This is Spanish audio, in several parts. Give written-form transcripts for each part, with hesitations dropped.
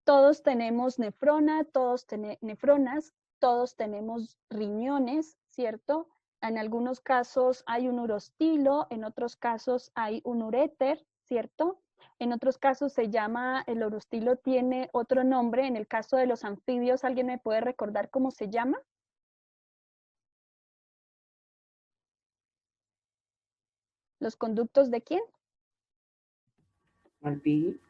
Todos tenemos nefronas, todos tenemos riñones, ¿cierto? En algunos casos hay un urostilo, en otros casos hay un uréter, ¿cierto? En otros casos se llama, el urostilo tiene otro nombre. En el caso de los anfibios, ¿alguien me puede recordar cómo se llama? ¿Los conductos de quién? Malpighi.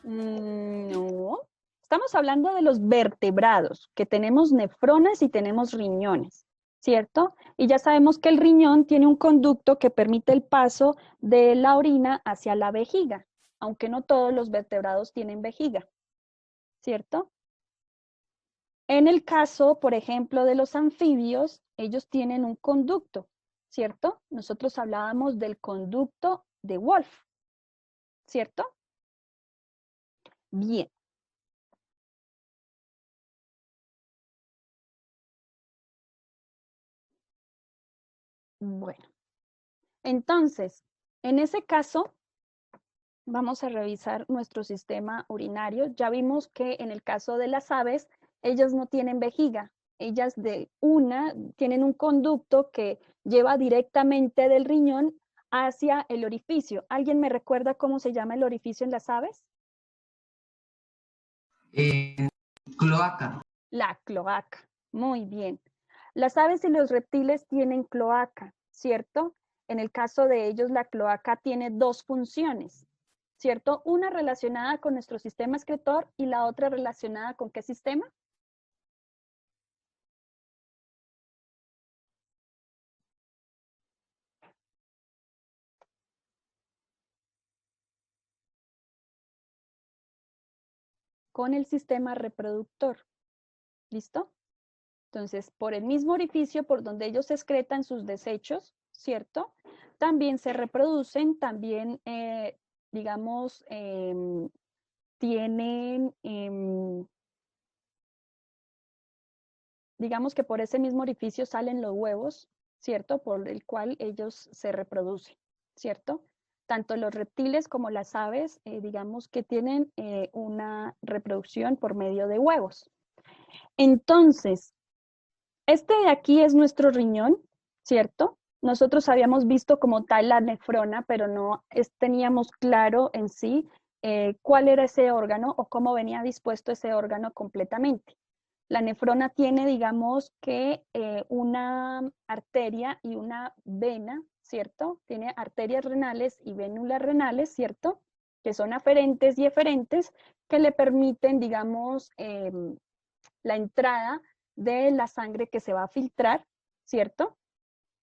No. Estamos hablando de los vertebrados, que tenemos nefronas y tenemos riñones, ¿cierto? Y ya sabemos que el riñón tiene un conducto que permite el paso de la orina hacia la vejiga, aunque no todos los vertebrados tienen vejiga, ¿cierto? En el caso, por ejemplo, de los anfibios, ellos tienen un conducto, ¿cierto? Nosotros hablábamos del conducto de Wolf, ¿cierto? Bien. Bueno, entonces, en ese caso, vamos a revisar nuestro sistema urinario. Ya vimos que en el caso de las aves, ellas no tienen vejiga. Ellas tienen un conducto que lleva directamente del riñón hacia el orificio. ¿Alguien me recuerda cómo se llama el orificio en las aves? Cloaca. La cloaca. Muy bien. Las aves y los reptiles tienen cloaca, ¿cierto? En el caso de ellos, la cloaca tiene dos funciones, ¿cierto? Una relacionada con nuestro sistema excretor y la otra relacionada con ¿qué sistema? Con el sistema reproductor. ¿Listo? Entonces, por el mismo orificio por donde ellos excretan sus desechos, ¿cierto? También se reproducen, también, digamos, tienen, digamos que por ese mismo orificio salen los huevos, ¿cierto? Por el cual ellos se reproducen, ¿cierto? Tanto los reptiles como las aves, digamos que tienen una reproducción por medio de huevos. Entonces, este de aquí es nuestro riñón, ¿cierto? Nosotros habíamos visto como tal la nefrona, pero no teníamos claro en sí cuál era ese órgano o cómo venía dispuesto ese órgano completamente. La nefrona tiene, digamos, que una arteria y una vena, ¿cierto? Tiene arterias renales y vénulas renales, ¿cierto? Que son aferentes y eferentes, que le permiten, digamos, la entrada de la sangre que se va a filtrar, ¿cierto?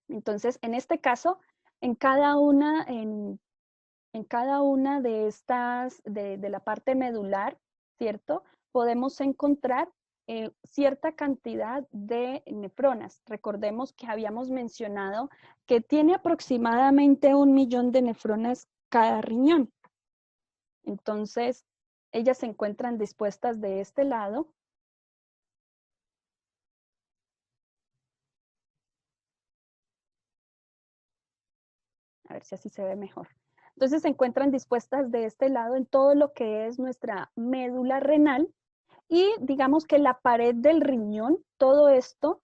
Entonces, en este caso, en cada una, en cada una de estas, de la parte medular, ¿cierto? Podemos encontrar cierta cantidad de nefronas. Recordemos que habíamos mencionado que tiene aproximadamente 1.000.000 de nefronas cada riñón. Entonces, ellas se encuentran dispuestas de este lado. A ver si así se ve mejor. Entonces se encuentran dispuestas de este lado en todo lo que es nuestra médula renal y digamos que la pared del riñón, todo esto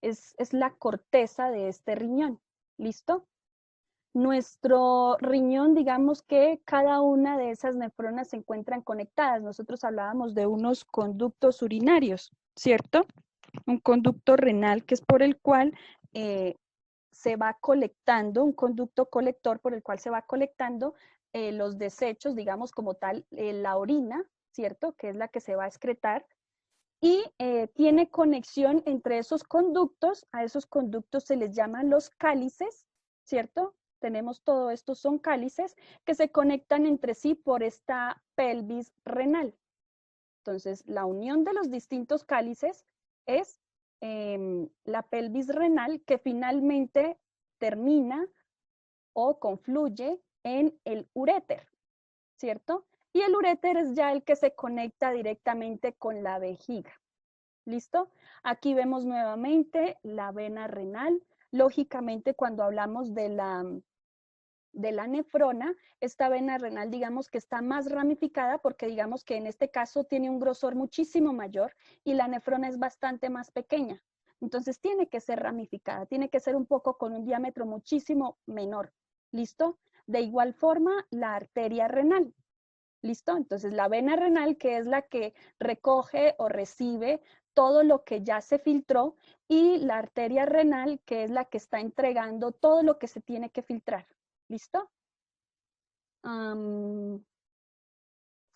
es la corteza de este riñón. ¿Listo? Nuestro riñón, digamos que cada una de esas nefronas se encuentran conectadas. Nosotros hablábamos de unos conductos urinarios, ¿cierto? Un conducto renal que es por el cual se va colectando, un conducto colector por el cual se va colectando los desechos, digamos como tal, la orina, ¿cierto? Que es la que se va a excretar. Y tiene conexión entre esos conductos, a esos conductos se les llaman los cálices, ¿cierto? Tenemos todo esto, son cálices que se conectan entre sí por esta pelvis renal. Entonces, la unión de los distintos cálices es la pelvis renal que finalmente termina o confluye en el uréter, ¿cierto? Y el uréter es ya el que se conecta directamente con la vejiga. ¿Listo? Aquí vemos nuevamente la vena renal. Lógicamente, cuando hablamos de la de la nefrona, esta vena renal, digamos que está más ramificada porque digamos que en este caso tiene un grosor muchísimo mayor y la nefrona es bastante más pequeña. Entonces tiene que ser ramificada, tiene que ser un poco con un diámetro muchísimo menor. ¿Listo? De igual forma, la arteria renal. ¿Listo? Entonces la vena renal, que es la que recoge o recibe todo lo que ya se filtró, y la arteria renal, que es la que está entregando todo lo que se tiene que filtrar. ¿Listo?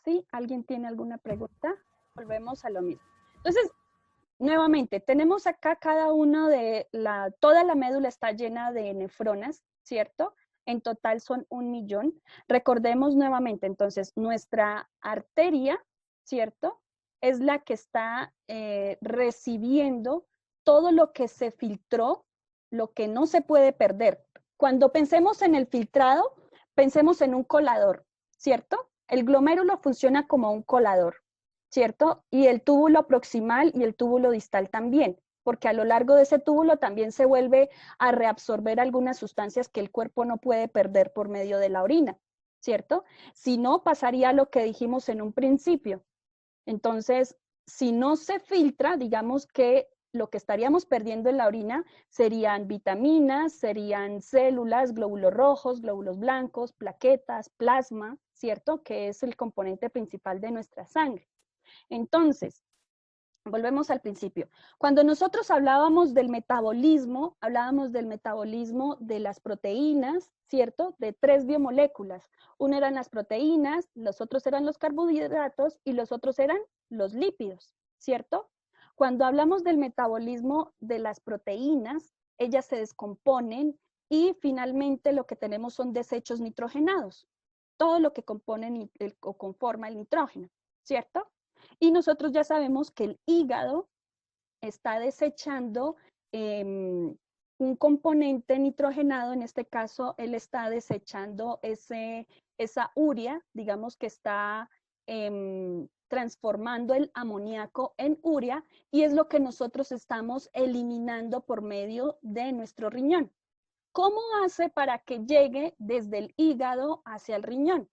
¿Sí? ¿Alguien tiene alguna pregunta? Volvemos a lo mismo. Entonces, nuevamente, tenemos acá cada uno de toda la médula está llena de nefronas, ¿cierto? En total son 1.000.000. Recordemos nuevamente, entonces, nuestra arteria, ¿cierto? Es la que está recibiendo todo lo que se filtró, lo que no se puede perder. Cuando pensemos en el filtrado, pensemos en un colador, ¿cierto? El glomérulo funciona como un colador, ¿cierto? Y el túbulo proximal y el túbulo distal también, porque a lo largo de ese túbulo también se vuelve a reabsorber algunas sustancias que el cuerpo no puede perder por medio de la orina, ¿cierto? Si no, pasaría lo que dijimos en un principio. Entonces, si no se filtra, digamos que lo que estaríamos perdiendo en la orina serían vitaminas, serían células, glóbulos rojos, glóbulos blancos, plaquetas, plasma, ¿cierto? Que es el componente principal de nuestra sangre. Entonces, volvemos al principio. Cuando nosotros hablábamos del metabolismo de las proteínas, ¿cierto? De 3 biomoléculas. Una eran las proteínas, los otros eran los carbohidratos y los otros eran los lípidos, ¿cierto? Cuando hablamos del metabolismo de las proteínas, ellas se descomponen y finalmente lo que tenemos son desechos nitrogenados. Todo lo que compone o conforma el nitrógeno, ¿cierto? Y nosotros ya sabemos que el hígado está desechando un componente nitrogenado, en este caso él está desechando esa urea, digamos que está transformando el amoníaco en urea, y es lo que nosotros estamos eliminando por medio de nuestro riñón. ¿Cómo hace para que llegue desde el hígado hacia el riñón?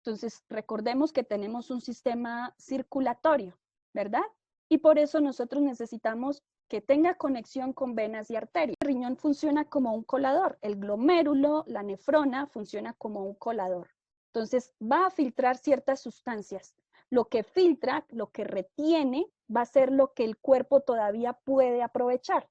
Entonces, recordemos que tenemos un sistema circulatorio, ¿verdad? Y por eso nosotros necesitamos que tenga conexión con venas y arterias. El riñón funciona como un colador, el glomérulo, la nefrona funciona como un colador. Entonces, va a filtrar ciertas sustancias. Lo que filtra, lo que retiene, va a ser lo que el cuerpo todavía puede aprovechar.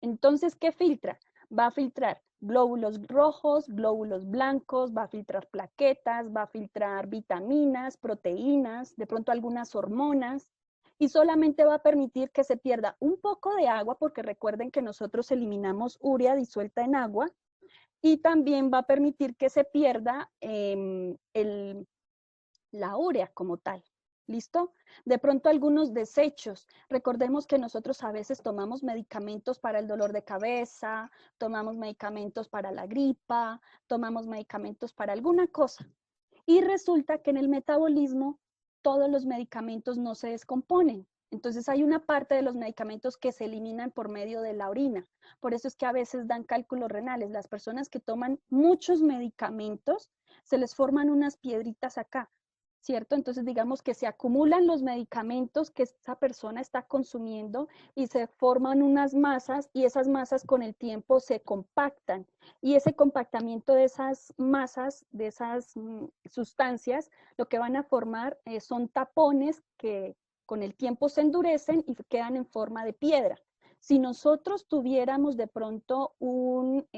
Entonces, ¿qué filtra? Va a filtrar glóbulos rojos, glóbulos blancos, va a filtrar plaquetas, va a filtrar vitaminas, proteínas, de pronto algunas hormonas, y solamente va a permitir que se pierda un poco de agua, porque recuerden que nosotros eliminamos urea disuelta en agua, y también va a permitir que se pierda la urea como tal. ¿Listo? De pronto algunos desechos. Recordemos que nosotros a veces tomamos medicamentos para el dolor de cabeza, tomamos medicamentos para la gripa, tomamos medicamentos para alguna cosa. Y resulta que en el metabolismo todos los medicamentos no se descomponen. Entonces hay una parte de los medicamentos que se eliminan por medio de la orina. Por eso es que a veces dan cálculos renales. Las personas que toman muchos medicamentos, se les forman unas piedritas acá, ¿cierto? Entonces digamos que se acumulan los medicamentos que esa persona está consumiendo y se forman unas masas, y esas masas con el tiempo se compactan, y ese compactamiento de esas masas, de esas sustancias, lo que van a formar son tapones que con el tiempo se endurecen y quedan en forma de piedra. Si nosotros tuviéramos de pronto una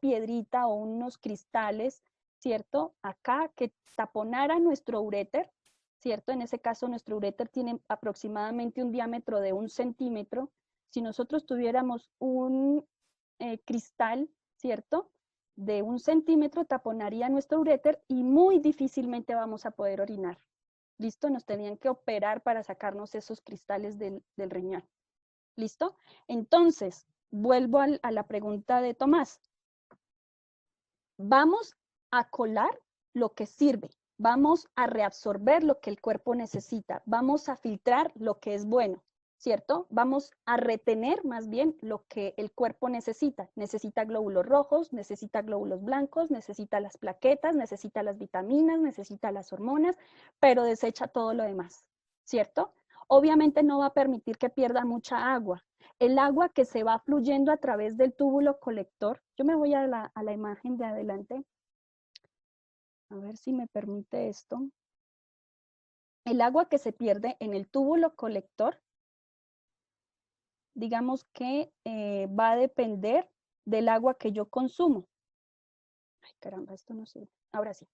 piedrita o unos cristales, ¿cierto? Acá que taponara nuestro uréter, ¿cierto? En ese caso nuestro uréter tiene aproximadamente un diámetro de 1 centímetro. Si nosotros tuviéramos un cristal, ¿cierto? De 1 centímetro taponaría nuestro uréter y muy difícilmente vamos a poder orinar. ¿Listo? Nos tenían que operar para sacarnos esos cristales del riñón. ¿Listo? Entonces, vuelvo a la pregunta de Tomás. Vamos a colar lo que sirve, vamos a reabsorber lo que el cuerpo necesita, vamos a filtrar lo que es bueno. ¿cierto? Vamos a retener más bien lo que el cuerpo necesita. Necesita glóbulos rojos, necesita glóbulos blancos, necesita las plaquetas, necesita las vitaminas, necesita las hormonas, pero desecha todo lo demás, ¿cierto? Obviamente no va a permitir que pierda mucha agua. El agua que se va fluyendo a través del túbulo colector, yo me voy a la imagen de adelante, a ver si me permite esto. El agua que se pierde en el túbulo colector, digamos que va a depender del agua que yo consumo. Ay, caramba, esto no sirve. Ahora sí.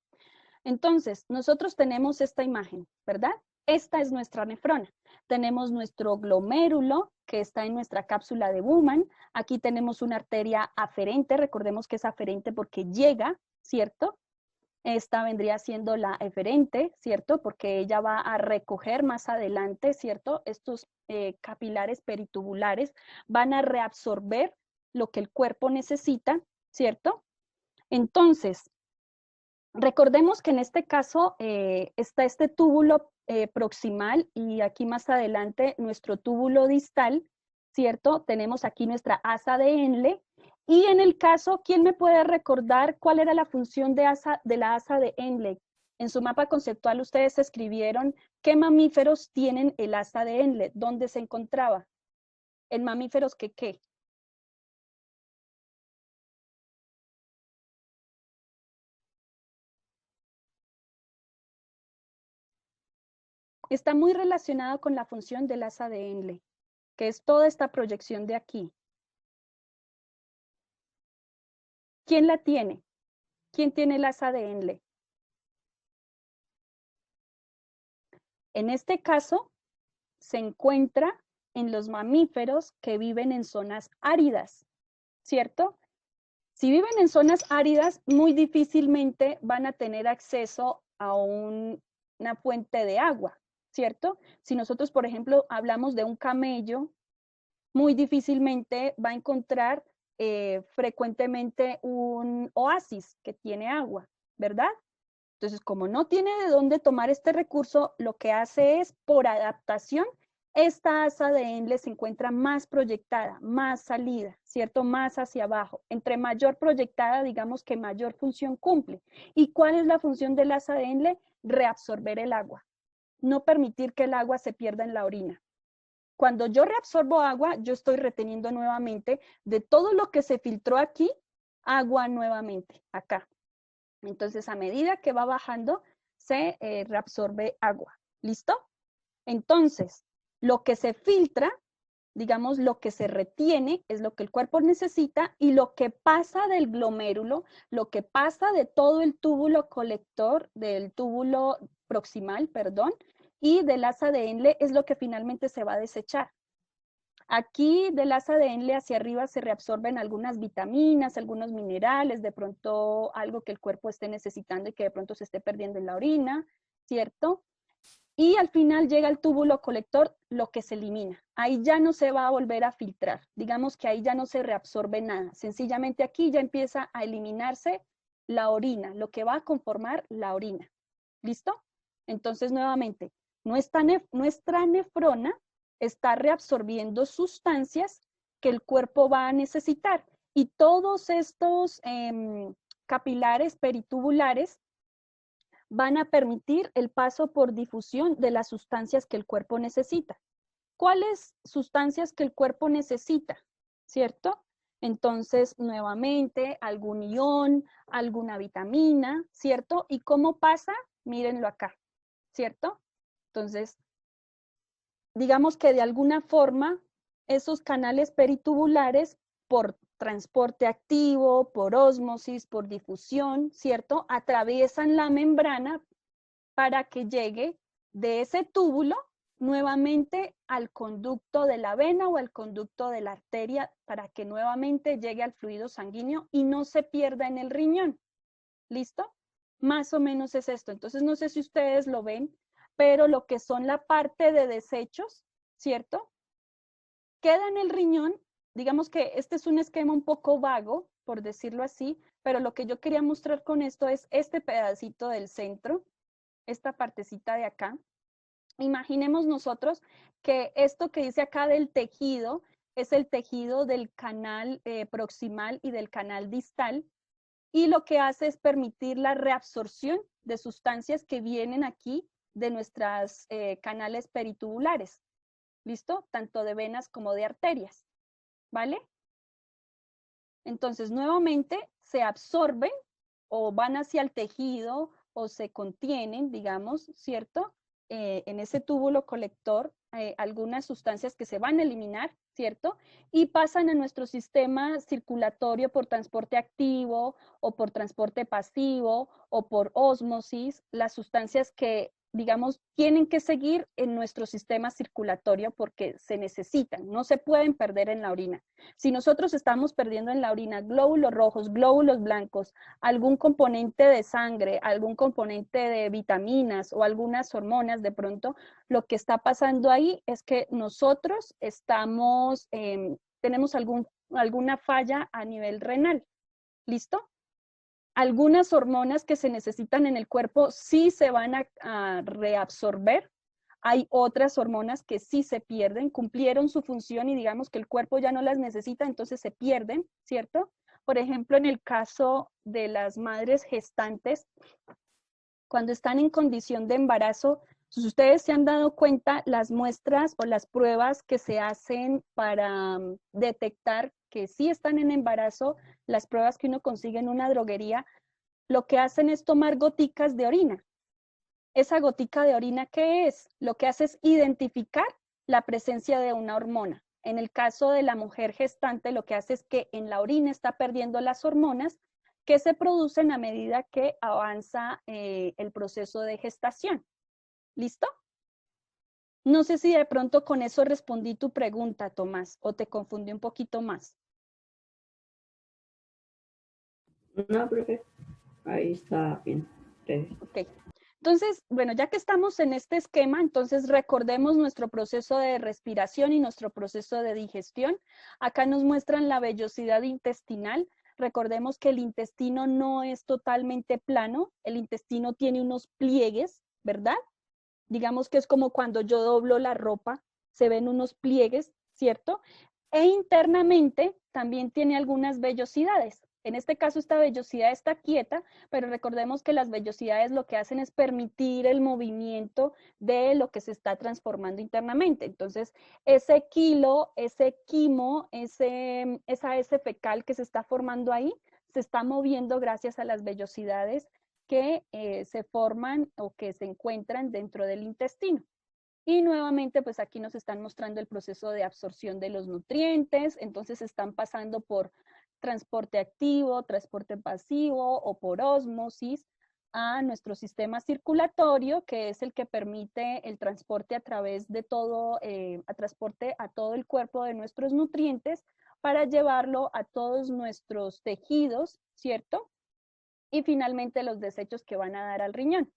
Entonces, nosotros tenemos esta imagen, ¿verdad? Esta es nuestra nefrona. Tenemos nuestro glomérulo, que está en nuestra cápsula de Bowman. Aquí tenemos una arteria aferente. Recordemos que es aferente porque llega, ¿cierto? Esta vendría siendo la eferente, ¿cierto? Porque ella va a recoger más adelante, ¿cierto? Estos capilares peritubulares van a reabsorber lo que el cuerpo necesita, ¿cierto? Entonces, recordemos que en este caso está este túbulo proximal y aquí más adelante nuestro túbulo distal, ¿cierto? Tenemos aquí nuestra asa de Henle. Y en el caso, ¿quién me puede recordar cuál era la función de la asa de Henle? En su mapa conceptual ustedes escribieron qué mamíferos tienen el asa de Henle, dónde se encontraba. En mamíferos que qué. Está muy relacionado con la función del asa de Henle, que es toda esta proyección de aquí. ¿Quién la tiene? ¿Quién tiene el asa de Henle? En este caso, se encuentra en los mamíferos que viven en zonas áridas, ¿cierto? Si viven en zonas áridas, muy difícilmente van a tener acceso a una fuente de agua, ¿cierto? Si nosotros, por ejemplo, hablamos de un camello, muy difícilmente va a encontrar frecuentemente un oasis que tiene agua, ¿verdad? Entonces, como no tiene de dónde tomar este recurso, lo que hace es, por adaptación, esta asa de Henle se encuentra más proyectada, más salida, ¿cierto? Más hacia abajo. Entre mayor proyectada, digamos que mayor función cumple. ¿Y cuál es la función del asa de Henle? Reabsorber el agua. No permitir que el agua se pierda en la orina. Cuando yo reabsorbo agua, yo estoy reteniendo nuevamente de todo lo que se filtró aquí, agua nuevamente, acá. Entonces, a medida que va bajando, se reabsorbe agua. ¿Listo? Entonces, lo que se filtra, digamos, lo que se retiene es lo que el cuerpo necesita y lo que pasa del glomérulo, lo que pasa de todo el túbulo colector, del túbulo proximal, perdón, y del asa de Henle es lo que finalmente se va a desechar. Aquí del asa de Henle hacia arriba se reabsorben algunas vitaminas, algunos minerales, de pronto algo que el cuerpo esté necesitando y que de pronto se esté perdiendo en la orina, ¿cierto? Y al final llega el túbulo colector, lo que se elimina. Ahí ya no se va a volver a filtrar. Digamos que ahí ya no se reabsorbe nada. Sencillamente aquí ya empieza a eliminarse la orina, lo que va a conformar la orina. ¿Listo? Entonces, nuevamente, nuestra nefrona está reabsorbiendo sustancias que el cuerpo va a necesitar. Y todos estos capilares peritubulares van a permitir el paso por difusión de las sustancias que el cuerpo necesita. ¿Cuáles sustancias que el cuerpo necesita? ¿Cierto? Entonces, nuevamente, algún ión, alguna vitamina, ¿cierto? ¿Y cómo pasa? Mírenlo acá, ¿cierto? Entonces, digamos que de alguna forma, esos canales peritubulares, por transporte activo, por ósmosis, por difusión, ¿cierto? Atraviesan la membrana para que llegue de ese túbulo nuevamente al conducto de la vena o al conducto de la arteria para que nuevamente llegue al fluido sanguíneo y no se pierda en el riñón. ¿Listo? Más o menos es esto. Entonces, no sé si ustedes lo ven, pero lo que son la parte de desechos, ¿cierto? Queda en el riñón. Digamos que este es un esquema un poco vago, por decirlo así, pero lo que yo quería mostrar con esto es este pedacito del centro, esta partecita de acá, Imaginemos nosotros que esto que dice acá del tejido es el tejido del canal proximal y del canal distal, y lo que hace es permitir la reabsorción de sustancias que vienen aquí de nuestros canales peritubulares, ¿listo? Tanto de venas como de arterias, ¿vale? Entonces, nuevamente se absorben o van hacia el tejido o se contienen, digamos, ¿cierto? En ese túbulo colector, algunas sustancias que se van a eliminar, ¿cierto? Y pasan a nuestro sistema circulatorio por transporte activo o por transporte pasivo o por ósmosis, las sustancias que, digamos, tienen que seguir en nuestro sistema circulatorio porque se necesitan, no se pueden perder en la orina. Si nosotros estamos perdiendo en la orina glóbulos rojos, glóbulos blancos, algún componente de sangre, algún componente de vitaminas o algunas hormonas de pronto, lo que está pasando ahí es que nosotros estamos, tenemos alguna falla a nivel renal. ¿Listo? Algunas hormonas que se necesitan en el cuerpo sí se van a reabsorber. Hay otras hormonas que sí se pierden, cumplieron su función y digamos que el cuerpo ya no las necesita, entonces se pierden, ¿cierto? Por ejemplo, en el caso de las madres gestantes, cuando están en condición de embarazo, si ustedes se han dado cuenta, las muestras o las pruebas que se hacen para detectar que sí están en embarazo, las pruebas que uno consigue en una droguería, lo que hacen es tomar goticas de orina. Esa gotica de orina, ¿qué es? Lo que hace es identificar la presencia de una hormona. En el caso de la mujer gestante, lo que hace es que en la orina está perdiendo las hormonas que se producen a medida que avanza el proceso de gestación. ¿Listo? No sé si de pronto con eso respondí tu pregunta, Tomás, o te confundí un poquito más. No, profe, ahí está bien. Ok. Entonces, bueno, ya que estamos en este esquema, entonces recordemos nuestro proceso de respiración y nuestro proceso de digestión. Acá nos muestran la vellosidad intestinal. Recordemos que el intestino no es totalmente plano, el intestino tiene unos pliegues, ¿verdad? Digamos que es como cuando yo doblo la ropa, se ven unos pliegues, ¿cierto? E internamente también tiene algunas vellosidades. En este caso, esta vellosidad está quieta, pero recordemos que las vellosidades lo que hacen es permitir el movimiento de lo que se está transformando internamente. Entonces, ese quilo, ese quimo, esa S fecal que se está formando ahí, se está moviendo gracias a las vellosidades que se forman o que se encuentran dentro del intestino. Y nuevamente, pues aquí nos están mostrando el proceso de absorción de los nutrientes, entonces están pasando por transporte activo, transporte pasivo o por ósmosis a nuestro sistema circulatorio, que es el que permite el transporte a través de todo, transporte a todo el cuerpo de nuestros nutrientes para llevarlo a todos nuestros tejidos, ¿cierto? Y finalmente los desechos que van a dar al riñón.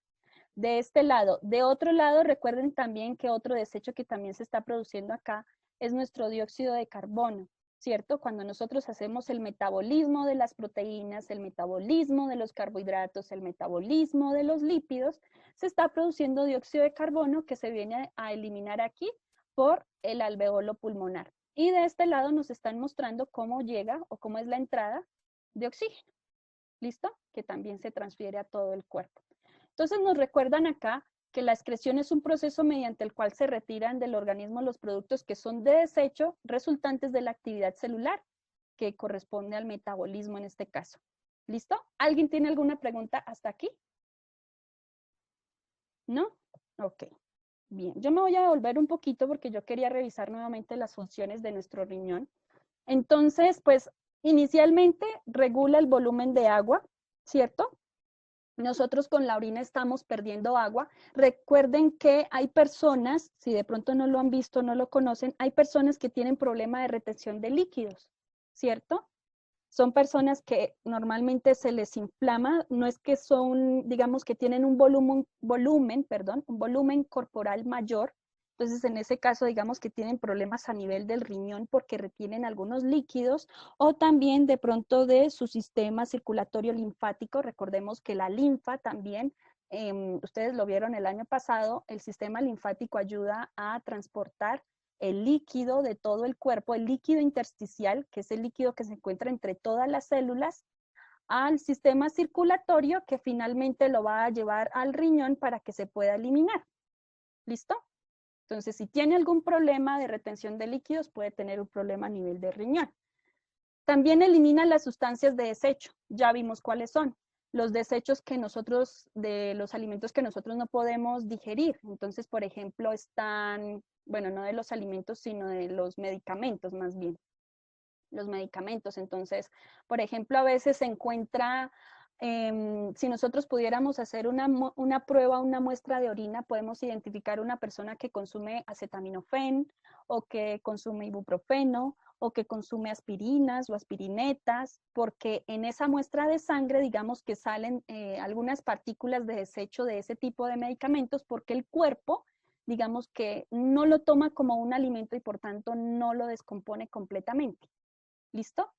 De este lado. De otro lado, recuerden también que otro desecho que también se está produciendo acá es nuestro dióxido de carbono, ¿cierto? Cuando nosotros hacemos el metabolismo de las proteínas, el metabolismo de los carbohidratos, el metabolismo de los lípidos, se está produciendo dióxido de carbono que se viene a eliminar aquí por el alveolo pulmonar. Y de este lado nos están mostrando cómo llega o cómo es la entrada de oxígeno. ¿Listo? Que también se transfiere a todo el cuerpo. Entonces nos recuerdan acá que la excreción es un proceso mediante el cual se retiran del organismo los productos que son de desecho resultantes de la actividad celular, que corresponde al metabolismo en este caso. ¿Listo? ¿Alguien tiene alguna pregunta hasta aquí? ¿No? Ok. Bien, yo me voy a devolver un poquito porque yo quería revisar nuevamente las funciones de nuestro riñón. Entonces, pues, inicialmente regula el volumen de agua, ¿cierto? Nosotros con la orina estamos perdiendo agua. Recuerden que hay personas, si de pronto no lo han visto, no lo conocen, hay personas que tienen problema de retención de líquidos, ¿cierto? Son personas que normalmente se les inflama, no es que son, digamos que tienen un volumen corporal mayor. Entonces, en ese caso, digamos que tienen problemas a nivel del riñón porque retienen algunos líquidos o también de pronto de su sistema circulatorio linfático. Recordemos que la linfa también ustedes lo vieron el año pasado, el sistema linfático ayuda a transportar el líquido de todo el cuerpo, el líquido intersticial, que es el líquido que se encuentra entre todas las células, al sistema circulatorio, que finalmente lo va a llevar al riñón para que se pueda eliminar. ¿Listo? Entonces, si tiene algún problema de retención de líquidos, puede tener un problema a nivel de riñón. También elimina las sustancias de desecho. Ya vimos cuáles son. Los desechos que nosotros, de los alimentos que nosotros no podemos digerir. Entonces, por ejemplo, están, bueno, no de los alimentos, sino de los medicamentos más bien. Los medicamentos. Entonces, por ejemplo, a veces se encuentra, si nosotros pudiéramos hacer una prueba, una muestra de orina, podemos identificar una persona que consume acetaminofén o que consume ibuprofeno o que consume aspirinas o aspirinetas, porque en esa muestra de sangre, digamos que salen algunas partículas de desecho de ese tipo de medicamentos, porque el cuerpo, digamos que no lo toma como un alimento y por tanto no lo descompone completamente. ¿Listo?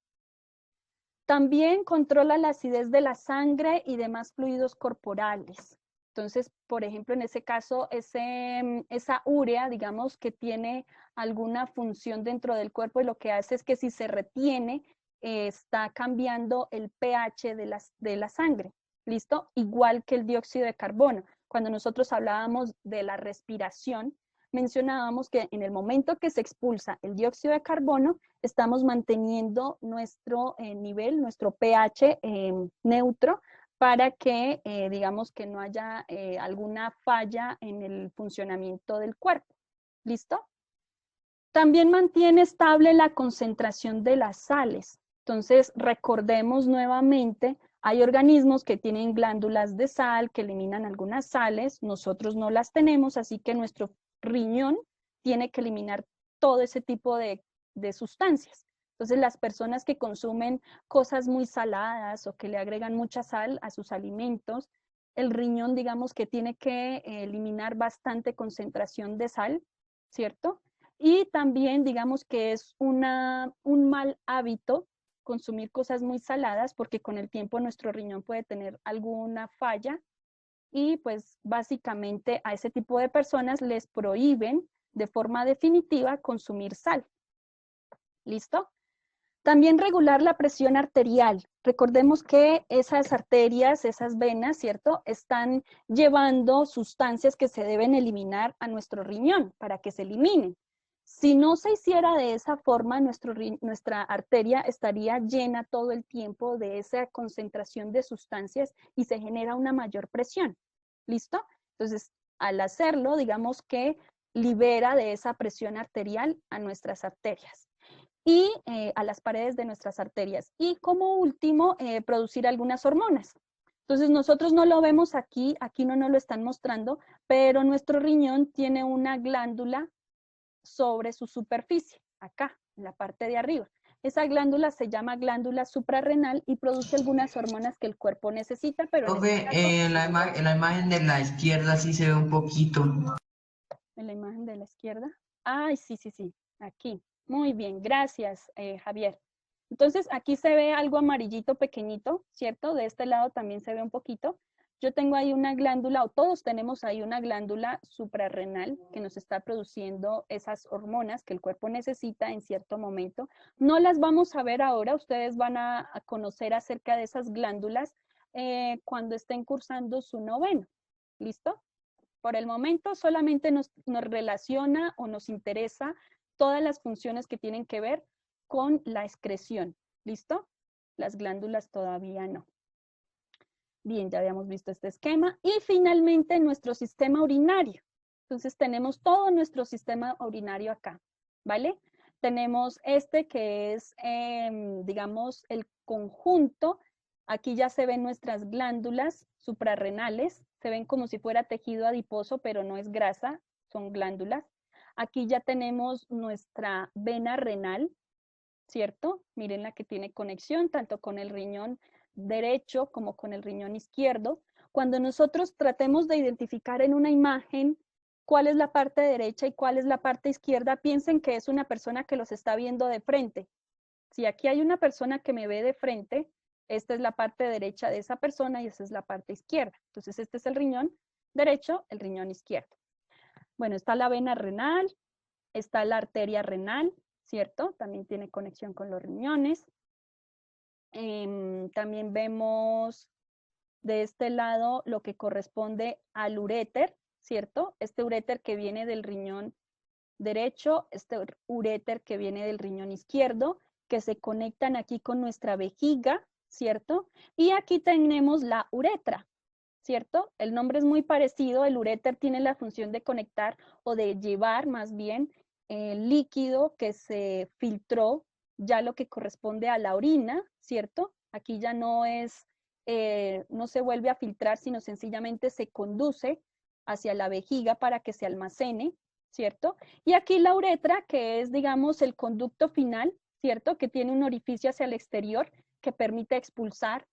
También controla la acidez de la sangre y demás fluidos corporales. Entonces, por ejemplo, en ese caso, esa urea, digamos, que tiene alguna función dentro del cuerpo y lo que hace es que si se retiene, está cambiando el pH de la sangre. ¿Listo? Igual que el dióxido de carbono. Cuando nosotros hablábamos de la respiración, mencionábamos que en el momento que se expulsa el dióxido de carbono, estamos manteniendo nuestro nivel, nuestro pH neutro, para que, digamos, que no haya alguna falla en el funcionamiento del cuerpo. ¿Listo? También mantiene estable la concentración de las sales. Entonces, recordemos nuevamente, hay organismos que tienen glándulas de sal, que eliminan algunas sales, nosotros no las tenemos, así que nuestro riñón tiene que eliminar todo ese tipo de sustancias. Entonces, las personas que consumen cosas muy saladas o que le agregan mucha sal a sus alimentos, el riñón, digamos que tiene que eliminar bastante concentración de sal, ¿cierto? Y también, digamos que es un mal hábito consumir cosas muy saladas, porque con el tiempo nuestro riñón puede tener alguna falla y pues básicamente a ese tipo de personas les prohíben de forma definitiva consumir sal. ¿Listo? También regular la presión arterial. Recordemos que esas arterias, esas venas, ¿cierto? Están llevando sustancias que se deben eliminar a nuestro riñón para que se eliminen. Si no se hiciera de esa forma, nuestra arteria estaría llena todo el tiempo de esa concentración de sustancias y se genera una mayor presión. ¿Listo? Entonces, al hacerlo, digamos que libera de esa presión arterial a nuestras arterias y a las paredes de nuestras arterias. Y como último, producir algunas hormonas. Entonces nosotros no lo vemos aquí no nos lo están mostrando, pero nuestro riñón tiene una glándula sobre su superficie, acá, en la parte de arriba. Esa glándula se llama glándula suprarrenal y produce algunas hormonas que el cuerpo necesita, pero en este caso, En la imagen de la izquierda sí se ve un poquito. en la imagen de la izquierda. Ay, sí, sí, sí, aquí. Muy bien, gracias, Javier. Entonces, aquí se ve algo amarillito pequeñito, ¿cierto? De este lado también se ve un poquito. Yo tengo ahí una glándula, o todos tenemos ahí una glándula suprarrenal que nos está produciendo esas hormonas que el cuerpo necesita en cierto momento. No las vamos a ver ahora, ustedes van a conocer acerca de esas glándulas cuando estén cursando su noveno. ¿Listo? Por el momento solamente nos relaciona o nos interesa todas las funciones que tienen que ver con la excreción. ¿Listo? Las glándulas todavía no. Bien, ya habíamos visto este esquema. Y finalmente nuestro sistema urinario. Entonces tenemos todo nuestro sistema urinario acá, ¿vale? Tenemos este que es, digamos, el conjunto. Aquí ya se ven nuestras glándulas suprarrenales. Se ven como si fuera tejido adiposo, pero no es grasa, son glándulas. Aquí ya tenemos nuestra vena renal, ¿cierto? Miren la que tiene conexión tanto con el riñón derecho como con el riñón izquierdo. Cuando nosotros tratemos de identificar en una imagen cuál es la parte derecha y cuál es la parte izquierda, piensen que es una persona que los está viendo de frente. Si aquí hay una persona que me ve de frente, Esta es la parte derecha de esa persona y esta es la parte izquierda. Entonces, este es el riñón derecho, el riñón izquierdo. Bueno, está la vena renal, está la arteria renal, ¿cierto? También tiene conexión con los riñones. También vemos de este lado lo que corresponde al uréter, ¿cierto? Este uréter que viene del riñón derecho, este uréter que viene del riñón izquierdo, que se conectan aquí con nuestra vejiga, ¿cierto? Y aquí tenemos la uretra, ¿cierto? El nombre es muy parecido, el uréter tiene la función de conectar o de llevar más bien el líquido que se filtró, ya lo que corresponde a la orina, ¿cierto? Aquí ya no es, no se vuelve a filtrar, sino sencillamente se conduce hacia la vejiga para que se almacene, ¿cierto? Y aquí la uretra, que es, digamos, el conducto final, ¿cierto? Que tiene un orificio hacia el exterior que permite expulsar,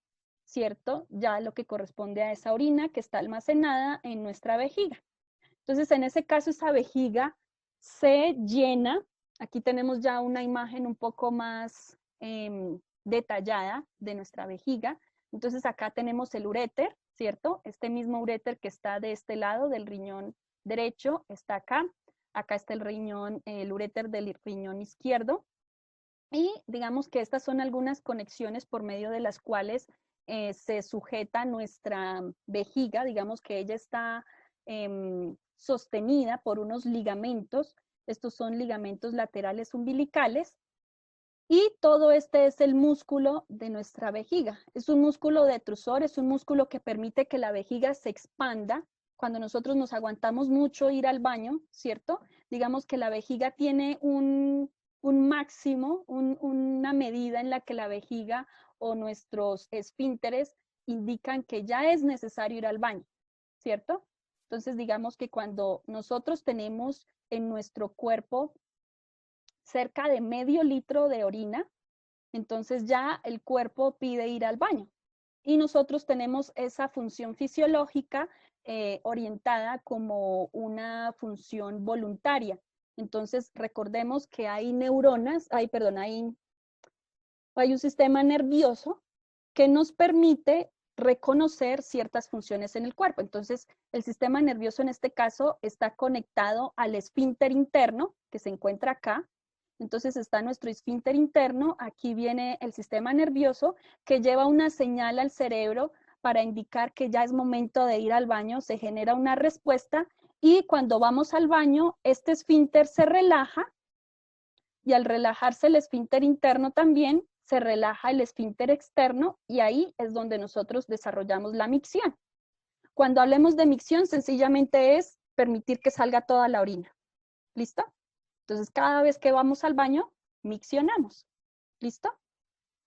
¿cierto? Ya lo que corresponde a esa orina que está almacenada en nuestra vejiga. Entonces, en ese caso, esa vejiga se llena. Aquí tenemos ya una imagen un poco más detallada de nuestra vejiga. Entonces, acá tenemos el uréter, ¿cierto? Este mismo uréter que está de este lado del riñón derecho está acá. Acá está el riñón, el uréter del riñón izquierdo. Y digamos que estas son algunas conexiones por medio de las cuales se sujeta nuestra vejiga, digamos que ella está sostenida por unos ligamentos, estos son ligamentos laterales umbilicales, y todo este es el músculo de nuestra vejiga. Es un músculo detrusor, es un músculo que permite que la vejiga se expanda. Cuando nosotros nos aguantamos mucho ir al baño, ¿cierto? Digamos que la vejiga tiene un máximo, una medida en la que la vejiga o nuestros esfínteres indican que ya es necesario ir al baño, ¿cierto? Entonces, digamos que cuando nosotros tenemos en nuestro cuerpo cerca de medio litro de orina, entonces ya el cuerpo pide ir al baño. Y nosotros tenemos esa función fisiológica orientada como una función voluntaria. Entonces, recordemos que hay neuronas, hay un sistema nervioso que nos permite reconocer ciertas funciones en el cuerpo. Entonces, el sistema nervioso en este caso está conectado al esfínter interno, que se encuentra acá. Entonces está nuestro esfínter interno, aquí viene el sistema nervioso que lleva una señal al cerebro para indicar que ya es momento de ir al baño, se genera una respuesta y cuando vamos al baño, este esfínter se relaja y al relajarse el esfínter interno también, se relaja el esfínter externo y ahí es donde nosotros desarrollamos la micción. Cuando hablemos de micción, sencillamente es permitir que salga toda la orina. ¿Listo? Entonces, cada vez que vamos al baño, miccionamos. ¿Listo?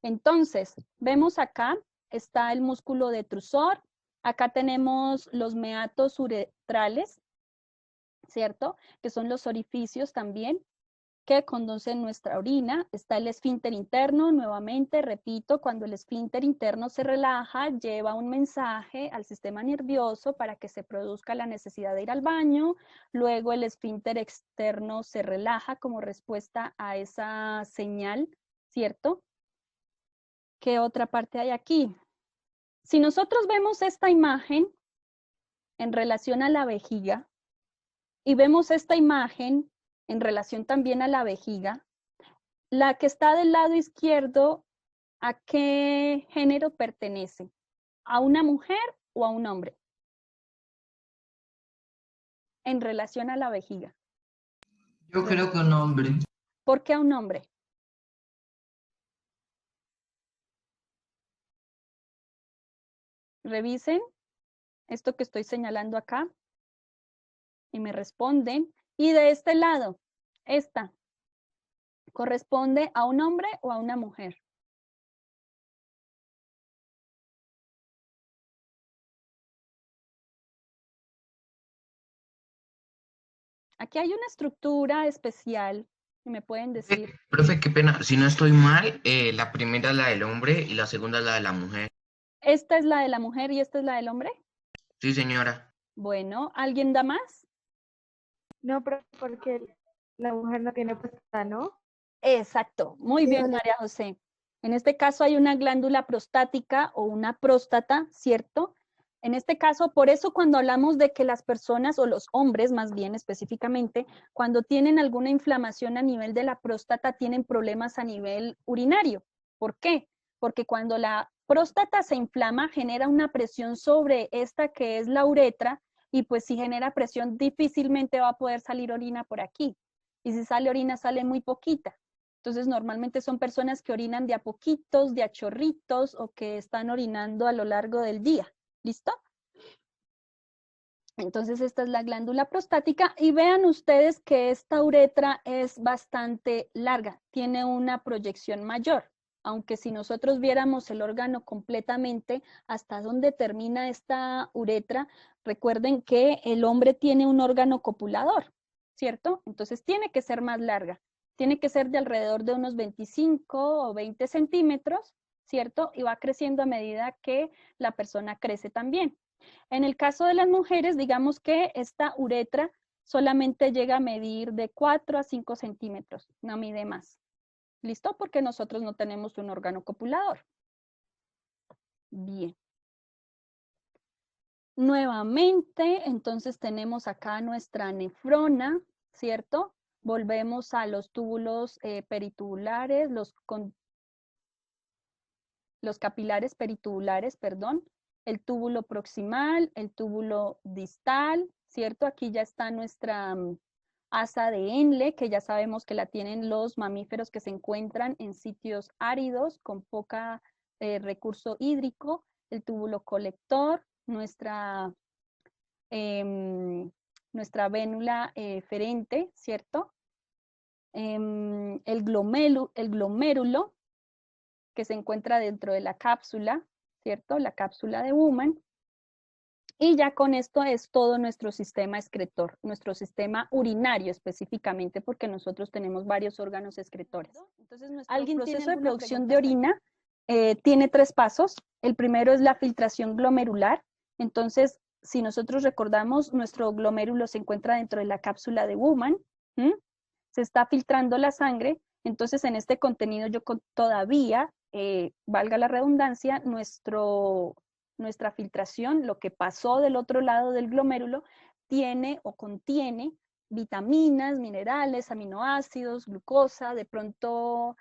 Entonces, vemos acá, está el músculo detrusor, acá tenemos los meatos uretrales, ¿cierto? Que son los orificios también que conducen nuestra orina. Está el esfínter interno, nuevamente, repito, cuando el esfínter interno se relaja, lleva un mensaje al sistema nervioso para que se produzca la necesidad de ir al baño. Luego el esfínter externo se relaja como respuesta a esa señal, ¿cierto? ¿Qué otra parte hay aquí? Si nosotros vemos esta imagen en relación a la vejiga y vemos esta imagen en relación también a la vejiga, la que está del lado izquierdo, ¿a qué género pertenece? ¿A una mujer o a un hombre? En relación a la vejiga. Yo creo que un hombre. ¿Por qué a un hombre? Revisen esto que estoy señalando acá y me responden. Y de este lado, esta, ¿corresponde a un hombre o a una mujer? Aquí hay una estructura especial que me pueden decir. Profe, qué pena. Si no estoy mal, la primera es la del hombre y la segunda es la de la mujer. ¿Esta es la de la mujer y esta es la del hombre? Sí, señora. Bueno, ¿alguien da más? No, pero porque la mujer no tiene puesta, ¿no? Exacto, muy Sí, bien, hola. María José. En este caso hay una glándula prostática o una próstata, ¿cierto? En este caso, por eso cuando hablamos de que las personas, o los hombres más bien específicamente, cuando tienen alguna inflamación a nivel de la próstata, tienen problemas a nivel urinario. ¿Por qué? Porque cuando la próstata se inflama, genera una presión sobre esta que es la uretra, y pues si genera presión, difícilmente va a poder salir orina por aquí. Y si sale orina, sale muy poquita. Entonces, normalmente son personas que orinan de a poquitos, de a chorritos, o que están orinando a lo largo del día. ¿Listo? Entonces, esta es la glándula prostática y vean ustedes que esta uretra es bastante larga, tiene una proyección mayor, aunque si nosotros viéramos el órgano completamente hasta donde termina esta uretra, recuerden que el hombre tiene un órgano copulador, ¿cierto? Entonces, tiene que ser más larga, tiene que ser de alrededor de unos 25 o 20 centímetros, ¿cierto? Y va creciendo a medida que la persona crece también. En el caso de las mujeres, digamos que esta uretra solamente llega a medir de 4 a 5 centímetros, no mide más. ¿Listo? Porque nosotros no tenemos un órgano copulador. Bien. Nuevamente, entonces tenemos acá nuestra nefrona, ¿cierto? Volvemos a los túbulos peritubulares, los capilares peritubulares, perdón, el túbulo proximal, el túbulo distal, ¿cierto? Aquí ya está nuestra asa de Henle, que ya sabemos que la tienen los mamíferos que se encuentran en sitios áridos con poca recurso hídrico, el túbulo colector, nuestra vénula ferente, ¿cierto? El glomérulo, que se encuentra dentro de la cápsula, ¿cierto? La cápsula de Bowman. Y ya con esto es todo nuestro sistema excretor, nuestro sistema urinario específicamente, porque nosotros tenemos varios órganos excretores. Entonces, el proceso de producción de orina tiene 3 pasos. El primero es la filtración glomerular. Entonces, si nosotros recordamos, nuestro glomérulo se encuentra dentro de la cápsula de Bowman. Se está filtrando la sangre. Entonces, en este contenido yo todavía, valga la redundancia, nuestra filtración, lo que pasó del otro lado del glomérulo, tiene o contiene vitaminas, minerales, aminoácidos, glucosa, de pronto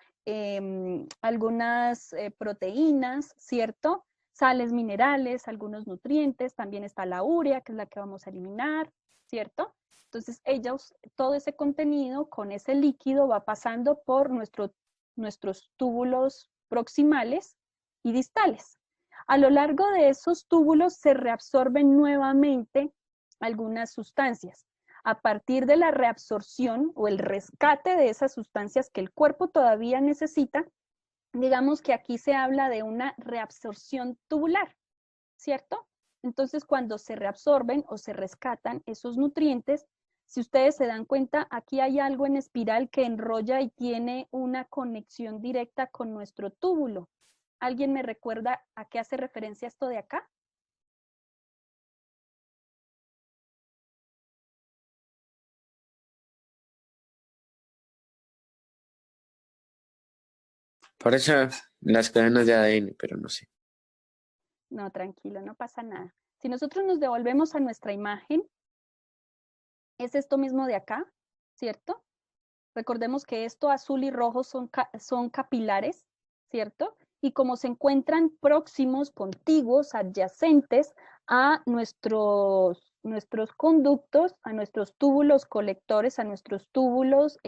algunas proteínas, ¿cierto? Sales minerales, algunos nutrientes, también está la urea, que es la que vamos a eliminar, ¿cierto? Entonces, todo ese contenido con ese líquido va pasando por nuestros túbulos proximales y distales. A lo largo de esos túbulos se reabsorben nuevamente algunas sustancias. A partir de la reabsorción o el rescate de esas sustancias que el cuerpo todavía necesita, digamos que aquí se habla de una reabsorción tubular, ¿cierto? Entonces, cuando se reabsorben o se rescatan esos nutrientes, si ustedes se dan cuenta, aquí hay algo en espiral que enrolla y tiene una conexión directa con nuestro túbulo. ¿Alguien me recuerda a qué hace referencia esto de acá? Por eso las cadenas de ADN, pero no sé. No, tranquilo, no pasa nada. Si nosotros nos devolvemos a nuestra imagen, es esto mismo de acá, ¿cierto? Recordemos que esto azul y rojo son capilares, ¿cierto? Y como se encuentran próximos, contiguos, adyacentes a nuestros conductos, a nuestros túbulos colectores, a nuestros túbulos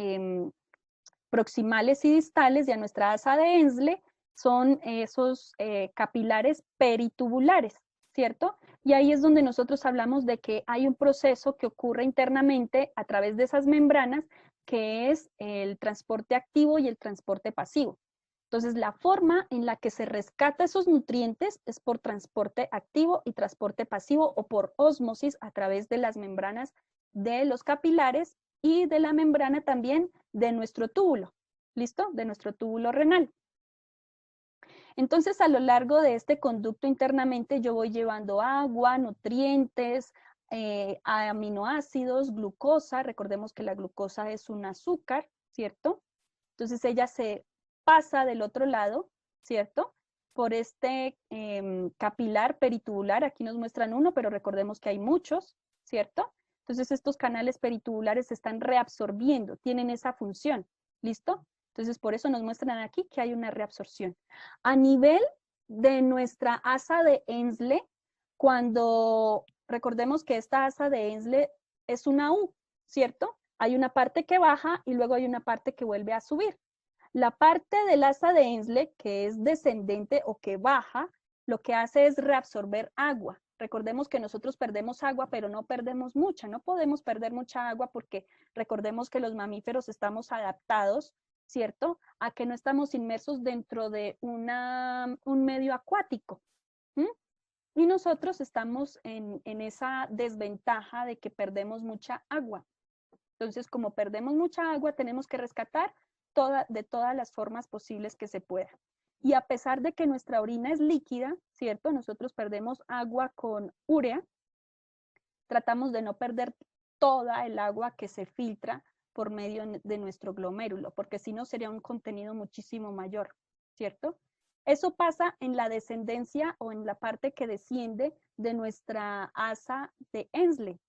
proximales y distales y a nuestra asa de Henle, son esos capilares peritubulares, ¿cierto? Y ahí es donde nosotros hablamos de que hay un proceso que ocurre internamente a través de esas membranas, que es el transporte activo y el transporte pasivo. Entonces, la forma en la que se rescata esos nutrientes es por transporte activo y transporte pasivo, o por ósmosis a través de las membranas de los capilares y de la membrana también de nuestro túbulo, ¿listo? De nuestro túbulo renal. Entonces, a lo largo de este conducto internamente yo voy llevando agua, nutrientes, aminoácidos, glucosa. Recordemos que la glucosa es un azúcar, ¿cierto? Entonces ella se pasa del otro lado ¿cierto? Por este capilar peritubular, aquí nos muestran uno, pero recordemos que hay muchos, ¿cierto? Entonces estos canales peritubulares se están reabsorbiendo, tienen esa función, ¿listo? Entonces por eso nos muestran aquí que hay una reabsorción. A nivel de nuestra asa de Henle, cuando recordemos que esta asa de Henle es una U, ¿cierto? Hay una parte que baja y luego hay una parte que vuelve a subir. La parte del asa de Henle, que es descendente o que baja, lo que hace es reabsorber agua. Recordemos que nosotros perdemos agua, pero no perdemos mucha. No podemos perder mucha agua porque recordemos que los mamíferos estamos adaptados, ¿cierto? A que no estamos inmersos dentro de un medio acuático. Y nosotros estamos en esa desventaja de que perdemos mucha agua. Entonces, como perdemos mucha agua, tenemos que rescatar de todas las formas posibles que se pueda. Y a pesar de que nuestra orina es líquida, ¿cierto? Nosotros perdemos agua con urea, tratamos de no perder toda el agua que se filtra por medio de nuestro glomérulo, porque si no sería un contenido muchísimo mayor, ¿cierto? Eso pasa en la descendencia o en la parte que desciende de nuestra asa de Henle,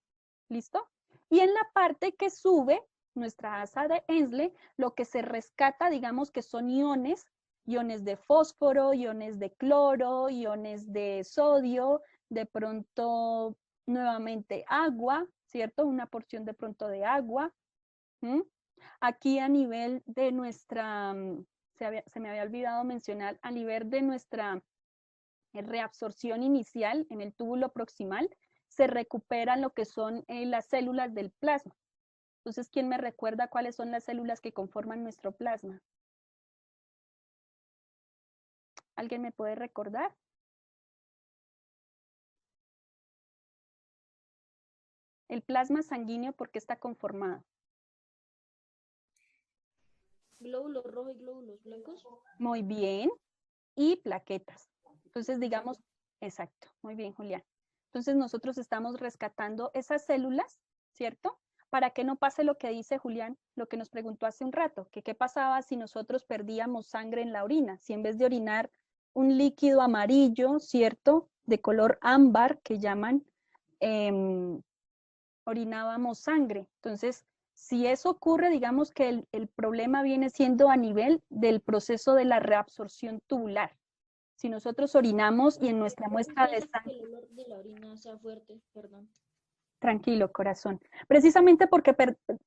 ¿listo? Y en la parte que sube, nuestra asa de Henle, lo que se rescata, digamos que son iones de fósforo, iones de cloro, iones de sodio, de pronto nuevamente agua, ¿cierto? Una porción de pronto de agua. Aquí a nivel de nuestra, se me había olvidado mencionar, a nivel de nuestra reabsorción inicial en el túbulo proximal, se recuperan lo que son las células del plasma. Entonces, ¿quién me recuerda cuáles son las células que conforman nuestro plasma? ¿Alguien me puede recordar? El plasma sanguíneo, ¿por qué está conformado? Glóbulos rojos y glóbulos blancos. Muy bien. Y plaquetas. Entonces, digamos, exacto, muy bien, Julián. Entonces, nosotros estamos rescatando esas células, ¿cierto? Para que no pase lo que dice Julián, lo que nos preguntó hace un rato, que qué pasaba si nosotros perdíamos sangre en la orina, si en vez de orinar un líquido amarillo, ¿cierto? De color ámbar, que llaman, orinábamos sangre. Entonces, si eso ocurre, digamos que el problema viene siendo a nivel del proceso de la reabsorción tubular. Si nosotros orinamos y en nuestra muestra de sangre... Que el olor de la orina sea fuerte, perdón. Tranquilo, corazón. Precisamente porque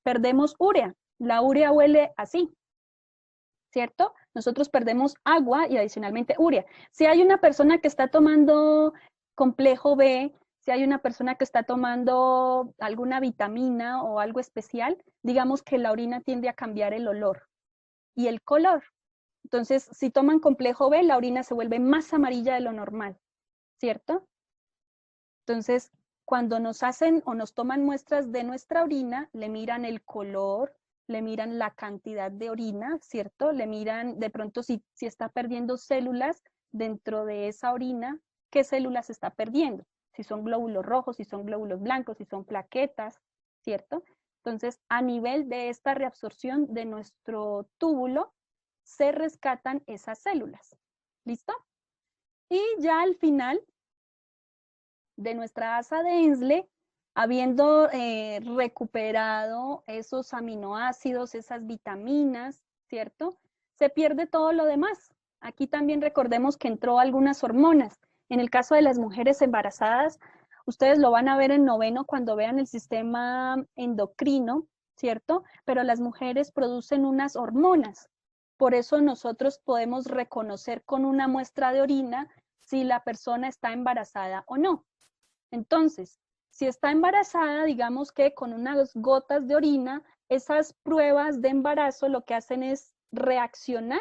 perdemos urea. La urea huele así, ¿cierto? Nosotros perdemos agua y adicionalmente urea. Si hay una persona que está tomando complejo B, si hay una persona que está tomando alguna vitamina o algo especial, digamos que la orina tiende a cambiar el olor y el color. Entonces, si toman complejo B, la orina se vuelve más amarilla de lo normal, ¿cierto? Entonces, cuando nos hacen o nos toman muestras de nuestra orina, le miran el color, le miran la cantidad de orina, ¿cierto? Le miran de pronto si está perdiendo células dentro de esa orina, ¿qué células está perdiendo? Si son glóbulos rojos, si son glóbulos blancos, si son plaquetas, ¿cierto? Entonces, a nivel de esta reabsorción de nuestro túbulo, se rescatan esas células. ¿Listo? Y ya al final de nuestra asa de Henle, habiendo recuperado esos aminoácidos, esas vitaminas, ¿cierto? Se pierde todo lo demás. Aquí también recordemos que entró algunas hormonas. En el caso de las mujeres embarazadas, ustedes lo van a ver en noveno cuando vean el sistema endocrino, ¿cierto? Pero las mujeres producen unas hormonas. Por eso nosotros podemos reconocer con una muestra de orina si la persona está embarazada o no. Entonces, si está embarazada, digamos que con unas gotas de orina, esas pruebas de embarazo lo que hacen es reaccionar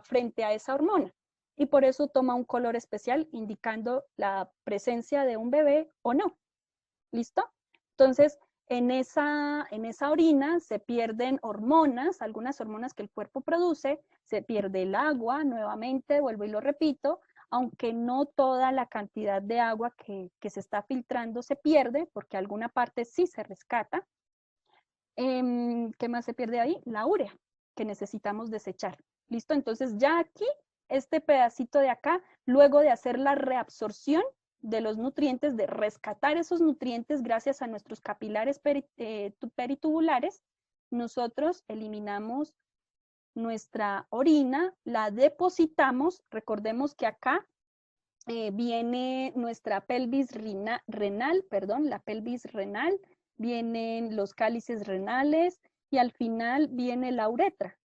frente a esa hormona. Y por eso toma un color especial indicando la presencia de un bebé o no. ¿Listo? Entonces, en esa orina se pierden hormonas, algunas hormonas que el cuerpo produce, se pierde el agua, nuevamente, vuelvo y lo repito, aunque no toda la cantidad de agua que se está filtrando se pierde, porque alguna parte sí se rescata. ¿Qué más se pierde ahí? La urea, que necesitamos desechar. ¿Listo? Entonces ya aquí este pedacito de acá, luego de hacer la reabsorción de los nutrientes, de rescatar esos nutrientes gracias a nuestros capilares peritubulares, nosotros eliminamos nuestra orina, la depositamos, recordemos que acá viene nuestra pelvis renal, la pelvis renal, vienen los cálices renales y al final viene la uretra.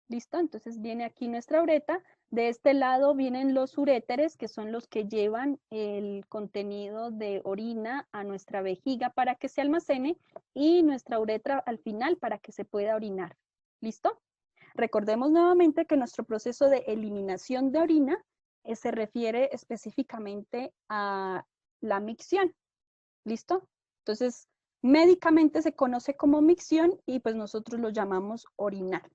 ¿Listo? Entonces viene aquí nuestra uretra. De este lado vienen los uréteres, que son los que llevan el contenido de orina a nuestra vejiga para que se almacene y nuestra uretra al final para que se pueda orinar. ¿Listo? Recordemos nuevamente que nuestro proceso de eliminación de orina se refiere específicamente a la micción. ¿Listo? Entonces, médicamente se conoce como micción y pues nosotros lo llamamos orinar.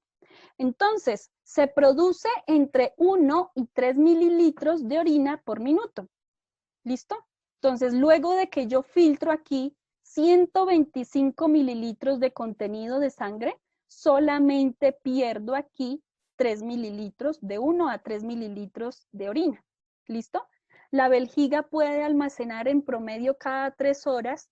Entonces, se produce entre 1 y 3 mililitros de orina por minuto. ¿Listo? Entonces, luego de que yo filtro aquí 125 mililitros de contenido de sangre, solamente pierdo aquí 3 mililitros, de 1 a 3 mililitros de orina. ¿Listo? La vejiga puede almacenar en promedio cada 3 horas,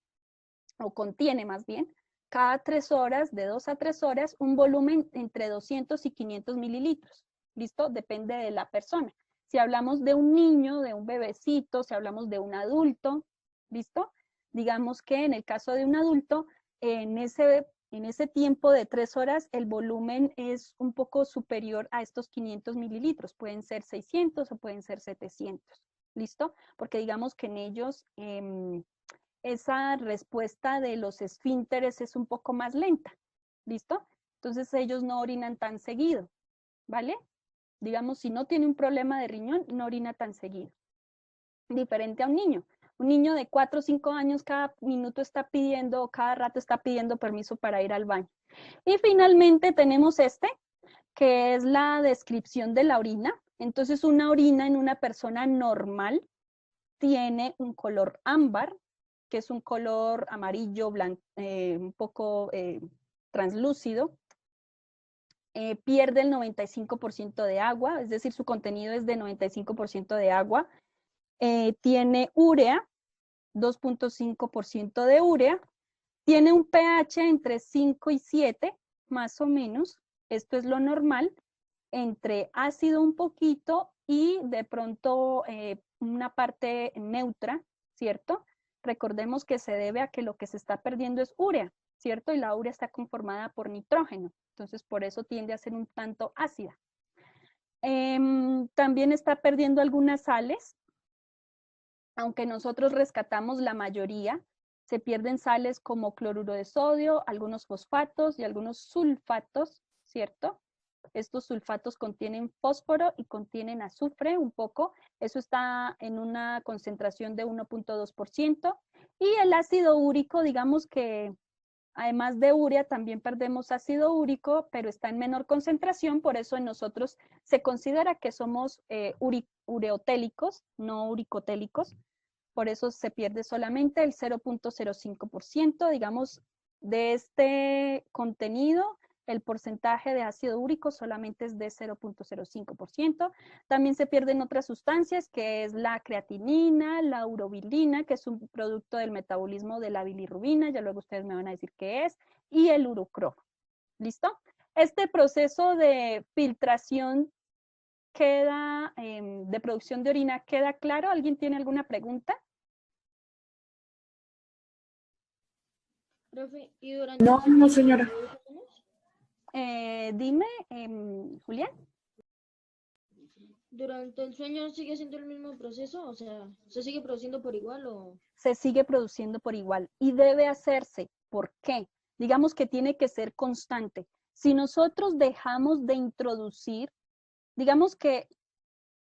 o contiene más bien, cada 3 horas, de 2 a 3 horas, un volumen entre 200 y 500 mililitros. ¿Listo? Depende de la persona. Si hablamos de un niño, de un bebecito, si hablamos de un adulto, ¿listo? Digamos que en el caso de un adulto, en ese tiempo de 3 horas, el volumen es un poco superior a estos 500 mililitros. Pueden ser 600 o pueden ser 700. ¿Listo? Porque digamos que en ellos esa respuesta de los esfínteres es un poco más lenta, ¿listo? Entonces ellos no orinan tan seguido, ¿vale? Digamos, si no tiene un problema de riñón, no orina tan seguido. Diferente a un niño. Un niño de 4 o 5 años cada minuto está pidiendo, cada rato está pidiendo permiso para ir al baño. Y finalmente tenemos que es la descripción de la orina. Entonces una orina en una persona normal tiene un color ámbar, que es un color amarillo, blanco, un poco translúcido. Pierde el 95% de agua, es decir, su contenido es de 95% de agua. Tiene urea, 2.5% de urea. Tiene un pH entre 5 y 7, más o menos. Esto es lo normal, entre ácido un poquito y de pronto una parte neutra, ¿cierto? Recordemos que se debe a que lo que se está perdiendo es urea, ¿cierto? Y la urea está conformada por nitrógeno, entonces por eso tiende a ser un tanto ácida. También está perdiendo algunas sales, aunque nosotros rescatamos la mayoría, se pierden sales como cloruro de sodio, algunos fosfatos y algunos sulfatos, ¿cierto? Estos sulfatos contienen fósforo y contienen azufre un poco. Eso está en una concentración de 1.2%. Y el ácido úrico, digamos que además de urea, también perdemos ácido úrico, pero está en menor concentración. Por eso en nosotros se considera que somos ureotélicos, no uricotélicos. Por eso se pierde solamente el 0.05%, digamos, de este contenido. El porcentaje de ácido úrico solamente es de 0.05%. También se pierden otras sustancias, que es la creatinina, la urobilina, que es un producto del metabolismo de la bilirrubina, ya luego ustedes me van a decir qué es, y el urucromo. ¿Listo? Este proceso de filtración de producción de orina, ¿queda claro? ¿Alguien tiene alguna pregunta? Profe, ¿y durante No, no, señora. Dime, Julián. ¿Durante el sueño sigue siendo el mismo proceso? O sea, ¿se sigue produciendo por igual o...? Se sigue produciendo por igual y debe hacerse. ¿Por qué? Digamos que tiene que ser constante. Si nosotros dejamos de introducir, digamos que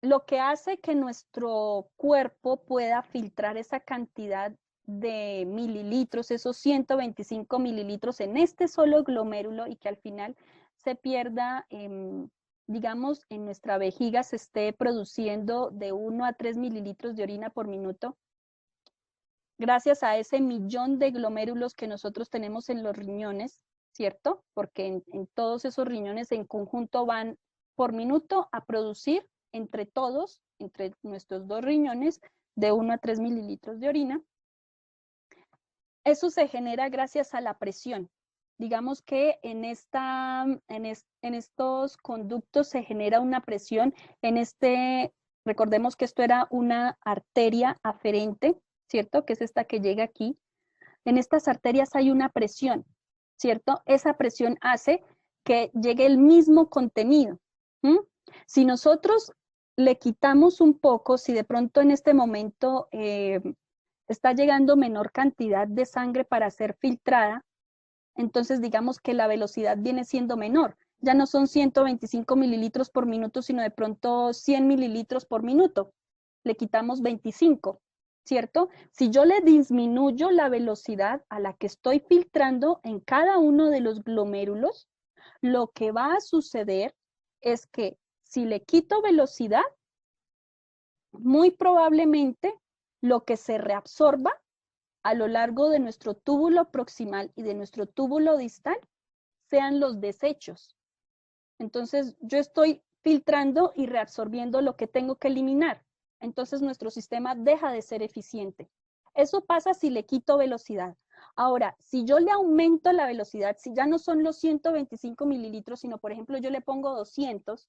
lo que hace que nuestro cuerpo pueda filtrar esa cantidad de mililitros, esos 125 mililitros en este solo glomérulo y que al final se pierda, digamos, en nuestra vejiga se esté produciendo de 1 a 3 mililitros de orina por minuto, gracias a ese millón de glomérulos que nosotros tenemos en los riñones, ¿cierto? Porque en todos esos riñones en conjunto van por minuto a producir entre todos, entre nuestros dos riñones, de 1 a 3 mililitros de orina. Eso se genera gracias a la presión. Digamos que en estos conductos se genera una presión. Recordemos que esto era una arteria aferente, ¿cierto? Que es esta que llega aquí. En estas arterias hay una presión, ¿cierto? Esa presión hace que llegue el mismo contenido. Si nosotros le quitamos un poco, si de pronto en este momento está llegando menor cantidad de sangre para ser filtrada, entonces digamos que la velocidad viene siendo menor. Ya no son 125 mililitros por minuto, sino de pronto 100 mililitros por minuto. Le quitamos 25, ¿cierto? Si yo le disminuyo la velocidad a la que estoy filtrando en cada uno de los glomérulos, lo que va a suceder es que si le quito velocidad, muy probablemente lo que se reabsorba a lo largo de nuestro túbulo proximal y de nuestro túbulo distal sean los desechos. Entonces, yo estoy filtrando y reabsorbiendo lo que tengo que eliminar. Entonces, nuestro sistema deja de ser eficiente. Eso pasa si le quito velocidad. Ahora, si yo le aumento la velocidad, si ya no son los 125 mililitros, sino, por ejemplo, yo le pongo 200,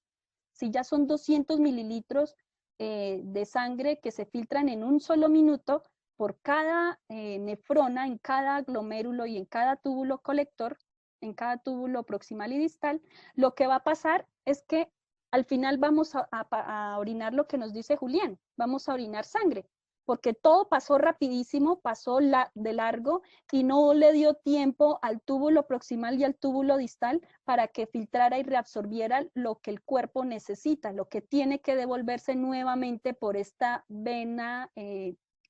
si ya son 200 mililitros de sangre que se filtran en un solo minuto, por cada nefrona, en cada glomérulo y en cada túbulo colector, en cada túbulo proximal y distal, lo que va a pasar es que al final vamos a orinar lo que nos dice Julián, vamos a orinar sangre, porque todo pasó rapidísimo, pasó de largo y no le dio tiempo al túbulo proximal y al túbulo distal para que filtrara y reabsorbiera lo que el cuerpo necesita, lo que tiene que devolverse nuevamente por esta vena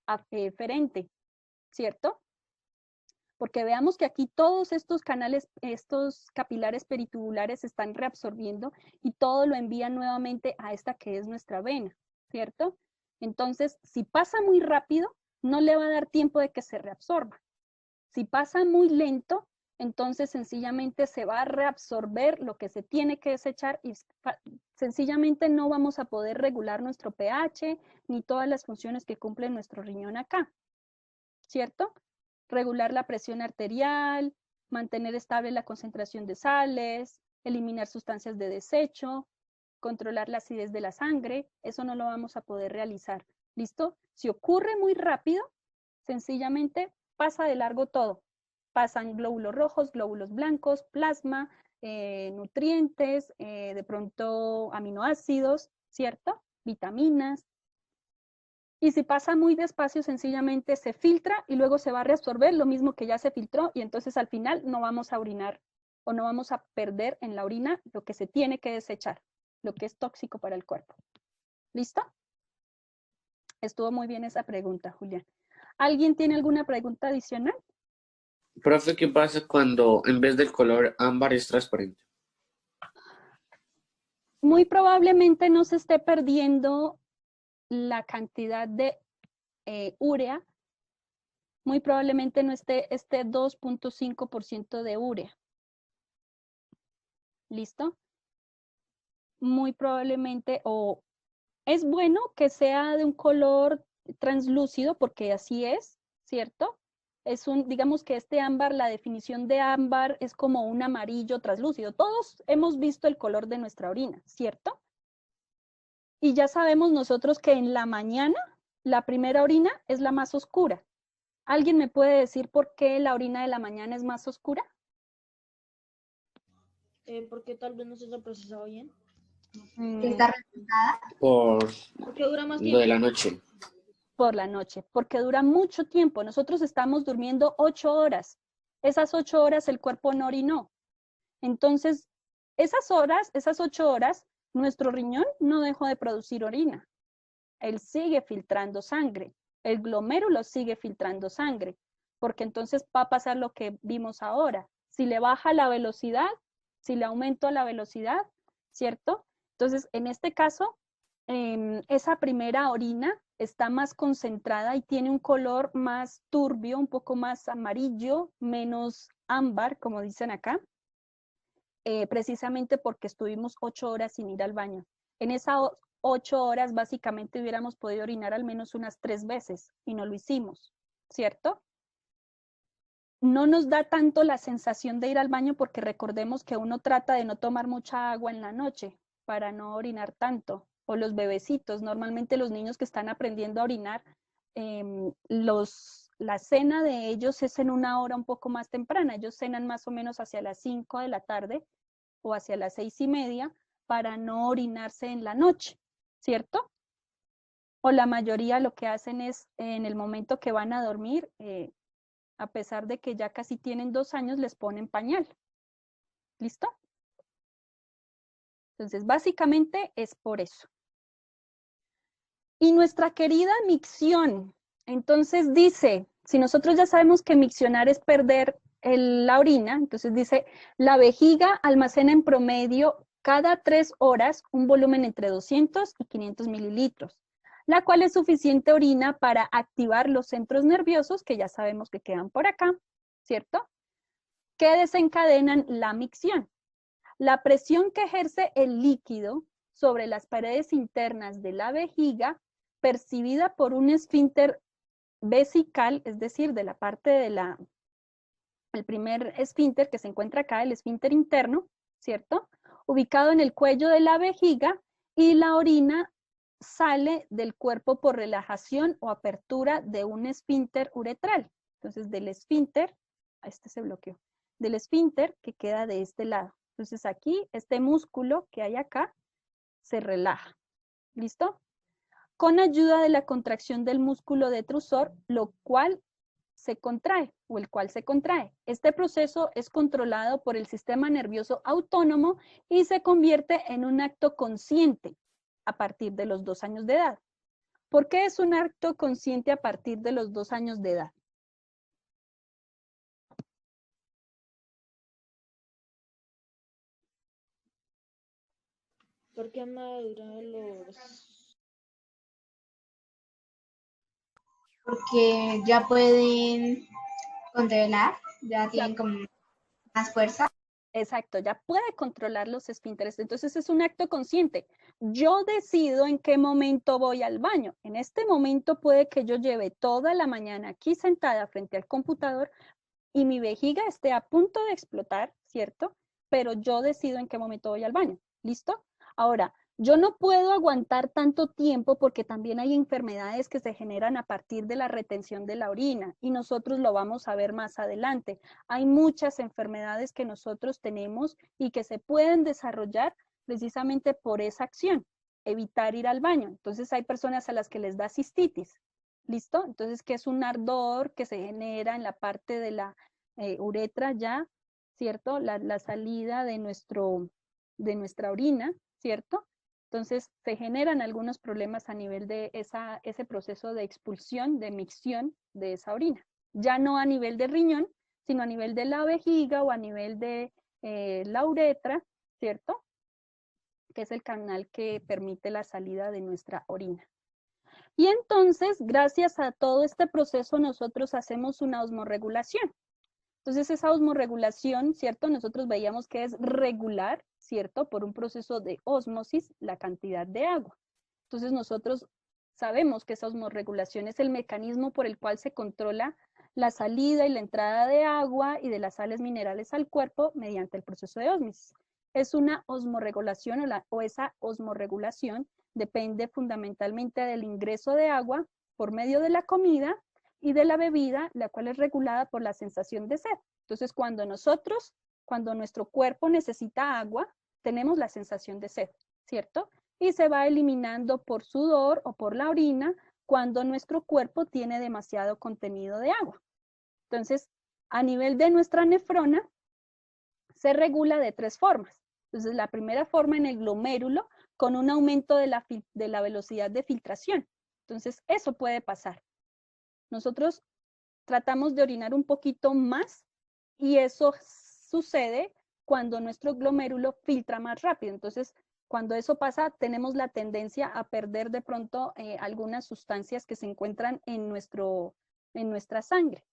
aferente, ¿cierto? Porque veamos que aquí todos estos canales, estos capilares peritubulares se están reabsorbiendo y todo lo envía nuevamente a esta que es nuestra vena, ¿cierto? Entonces, si pasa muy rápido, no le va a dar tiempo de que se reabsorba. Si pasa muy lento, entonces sencillamente se va a reabsorber lo que se tiene que desechar y sencillamente no vamos a poder regular nuestro pH ni todas las funciones que cumple nuestro riñón acá, ¿cierto? Regular la presión arterial, mantener estable la concentración de sales, eliminar sustancias de desecho, controlar la acidez de la sangre, eso no lo vamos a poder realizar. ¿Listo? Si ocurre muy rápido, sencillamente pasa de largo todo. Pasan glóbulos rojos, glóbulos blancos, plasma, nutrientes, de pronto aminoácidos, ¿cierto? Vitaminas. Y si pasa muy despacio, sencillamente se filtra y luego se va a reabsorber lo mismo que ya se filtró y entonces al final no vamos a orinar o no vamos a perder en la orina lo que se tiene que desechar, lo que es tóxico para el cuerpo. ¿Listo? Estuvo muy bien esa pregunta, Julián. ¿Alguien tiene alguna pregunta adicional? Profe, ¿qué pasa cuando en vez del color ámbar es transparente? Muy probablemente no se esté perdiendo la cantidad de urea, muy probablemente no esté 2.5% de urea. ¿Listo? Muy probablemente, o es bueno que sea de un color translúcido, porque así es, ¿cierto? Digamos que este ámbar, la definición de ámbar es como un amarillo translúcido. Todos hemos visto el color de nuestra orina, ¿cierto? Y ya sabemos nosotros que en la mañana la primera orina es la más oscura. ¿Alguien me puede decir por qué la orina de la mañana es más oscura? Porque tal vez no se haya procesado bien. Que está Por Porque dura más lo tiempo. de la noche. Por la noche, porque dura mucho tiempo. Nosotros estamos durmiendo 8 horas. Esas 8 horas el cuerpo no orinó. Entonces, esas 8 horas, nuestro riñón no dejó de producir orina. Él sigue filtrando sangre. El glomérulo sigue filtrando sangre. Porque entonces va a pasar lo que vimos ahora. Si le baja la velocidad, si le aumento la velocidad, ¿cierto? Entonces, en este caso, esa primera orina está más concentrada y tiene un color más turbio, un poco más amarillo, menos ámbar, como dicen acá, precisamente porque estuvimos 8 horas sin ir al baño. En esas 8 horas básicamente hubiéramos podido orinar al menos unas 3 veces y no lo hicimos, ¿cierto? No nos da tanto la sensación de ir al baño porque recordemos que uno trata de no tomar mucha agua en la noche para no orinar tanto. O los bebecitos, normalmente los niños que están aprendiendo a orinar, la cena de ellos es en una hora un poco más temprana. Ellos cenan más o menos hacia las 5 de la tarde o hacia las 6:30 para no orinarse en la noche, ¿cierto? O la mayoría lo que hacen es en el momento que van a dormir, a pesar de que ya casi tienen 2 años, les ponen pañal. ¿Listo? Entonces, básicamente es por eso. Y nuestra querida micción, entonces dice, si nosotros ya sabemos que miccionar es perder la orina, entonces dice, la vejiga almacena en promedio cada 3 horas un volumen entre 200 y 500 mililitros, la cual es suficiente orina para activar los centros nerviosos, que ya sabemos que quedan por acá, ¿cierto? Que desencadenan la micción. La presión que ejerce el líquido sobre las paredes internas de la vejiga, percibida por un esfínter vesical, es decir, de la parte de el primer esfínter que se encuentra acá, el esfínter interno, ¿cierto? Ubicado en el cuello de la vejiga, y la orina sale del cuerpo por relajación o apertura de un esfínter uretral. Entonces, del esfínter, este se bloqueó, del esfínter que queda de este lado. Entonces aquí, este músculo que hay acá, se relaja. ¿Listo? Con ayuda de la contracción del músculo detrusor, lo cual se contrae, o el cual se contrae. Este proceso es controlado por el sistema nervioso autónomo y se convierte en un acto consciente a partir de los 2 años de edad. ¿Por qué es un acto consciente a partir de los 2 años de edad? Porque han madurado los... Porque ya pueden controlar, ya tienen como más fuerza. Exacto, ya puede controlar los esfínteres. Entonces es un acto consciente. Yo decido en qué momento voy al baño. En este momento puede que yo lleve toda la mañana aquí sentada frente al computador y mi vejiga esté a punto de explotar, ¿cierto? Pero yo decido en qué momento voy al baño. ¿Listo? Ahora, yo no puedo aguantar tanto tiempo porque también hay enfermedades que se generan a partir de la retención de la orina y nosotros lo vamos a ver más adelante. Hay muchas enfermedades que nosotros tenemos y que se pueden desarrollar precisamente por esa acción, evitar ir al baño. Entonces hay personas a las que les da cistitis, ¿listo? Entonces, que es un ardor que se genera en la parte de la uretra ya, ¿cierto? La salida de nuestra orina, ¿cierto? Entonces, se generan algunos problemas a nivel de ese proceso de expulsión, de micción de esa orina. Ya no a nivel de riñón, sino a nivel de la vejiga o a nivel de la uretra, ¿cierto? Que es el canal que permite la salida de nuestra orina. Y entonces, gracias a todo este proceso, nosotros hacemos una osmorregulación. Entonces, esa osmorregulación, ¿cierto? Nosotros veíamos que es regular, ¿cierto? Por un proceso de ósmosis, la cantidad de agua. Entonces, nosotros sabemos que esa osmorregulación es el mecanismo por el cual se controla la salida y la entrada de agua y de las sales minerales al cuerpo mediante el proceso de ósmosis. Es una osmorregulación o esa osmorregulación depende fundamentalmente del ingreso de agua por medio de la comida y de la bebida, la cual es regulada por la sensación de sed. Entonces, cuando nuestro cuerpo necesita agua, tenemos la sensación de sed, ¿cierto? Y se va eliminando por sudor o por la orina cuando nuestro cuerpo tiene demasiado contenido de agua. Entonces, a nivel de nuestra nefrona, se regula de 3 formas. Entonces, la primera forma en el glomérulo, con un aumento de la velocidad de filtración. Entonces, eso puede pasar. Nosotros tratamos de orinar un poquito más y eso sucede cuando nuestro glomérulo filtra más rápido. Entonces, Cuando eso pasa, tenemos la tendencia a perder de pronto algunas sustancias que se encuentran en nuestra sangre.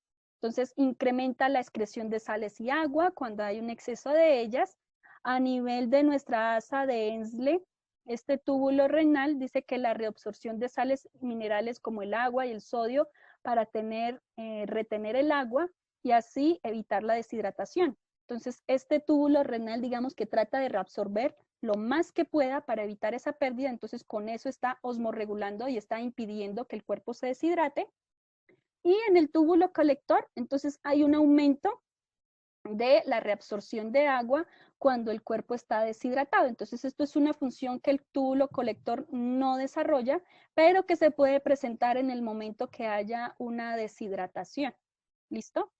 Entonces, incrementa la excreción de sales y agua cuando hay un exceso de ellas. A nivel de nuestra asa de Henle, este túbulo renal dice que la reabsorción de sales minerales como el agua y el sodio para retener el agua y así evitar la deshidratación. Entonces, este túbulo renal, digamos que trata de reabsorber lo más que pueda para evitar esa pérdida, entonces con eso está osmorregulando y está impidiendo que el cuerpo se deshidrate. Y en el túbulo colector, entonces hay un aumento de la reabsorción de agua cuando el cuerpo está deshidratado. Entonces esto es una función que el túbulo colector no desarrolla, pero que se puede presentar en el momento que haya una deshidratación. ¿Listo?